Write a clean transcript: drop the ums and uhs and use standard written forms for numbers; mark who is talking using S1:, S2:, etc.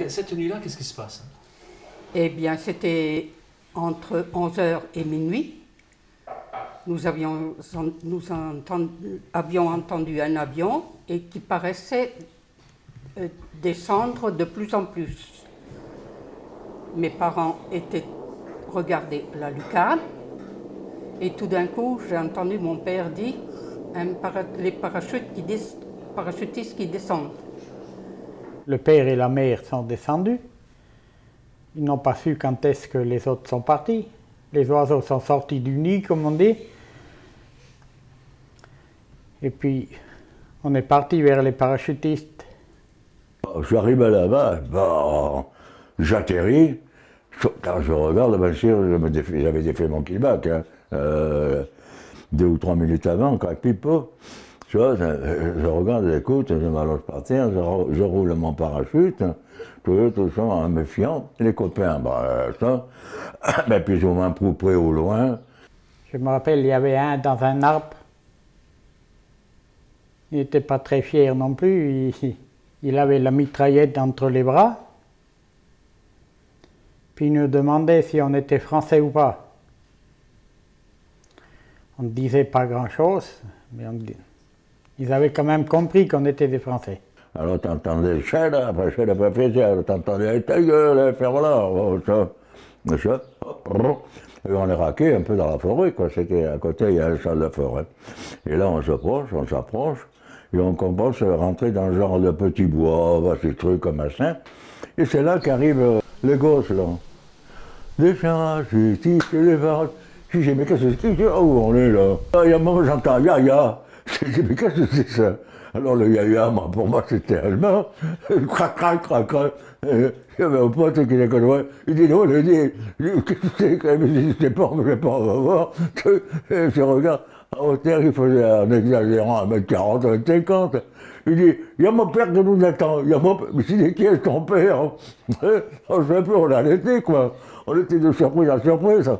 S1: cette nuit-là, qu'est-ce qui se passe?
S2: Eh bien, c'était entre 11 heures et minuit. Nous avions entendu un avion et qui paraissait descendre de plus en plus. Mes parents regardaient la lucarne et tout d'un coup, j'ai entendu mon père dire les parachutistes qui descendent.
S3: Le père et la mère sont descendus. Ils n'ont pas su quand est-ce que les autres sont partis. Les oiseaux sont sortis du nid, comme on dit. Et puis, on est parti vers les parachutistes.
S4: J'arrive là-bas, j'atterris. Quand je regarde, bien sûr, j'avais défait mon killback. 2 ou 3 minutes avant, craque pipo. Tu vois, je regarde, j'écoute, je m'allonge par terre, je roule mon parachute, tout ça en me fiant. Les copains, plus ou moins près au loin.
S3: Je me rappelle, il y avait un dans un arbre. Il n'était pas très fier non plus. Il avait la mitraillette entre les bras. Puis il nous demandait si on était français ou pas. On ne disait pas grand-chose, mais ils avaient quand même compris qu'on était des Français.
S4: Alors t'entendais chède après chède, t'entendais ta gueule, ferme-la, ça. Et on est raqué un peu dans la forêt, quoi. C'était à côté, il y a un champ de forêt. Et là on s'approche, et on commence à rentrer dans le genre de petit bois, ces trucs comme machin. Et c'est là qu'arrivent les gosses, là. Des parachutistes, les parachutistes. Je dis, mais qu'est-ce que c'est? Où on est là? Il y a un moment, j'entends ya. Je dis, mais qu'est-ce que c'est ça? Alors le ya, pour moi, c'était allemand. Crac. J'avais un pote qui les connaissait. Il dit, non, il dit, qu'est-ce que c'est? Je sais pas, on va voir. Je regarde, à hauteur, il faisait, en exagérant, 1m40, 1m50. Il dit, il y a mon père qui nous attend. Mais c'est qui est ton père? On ne sait plus, on a l'été, quoi. On était de surprise en surprise.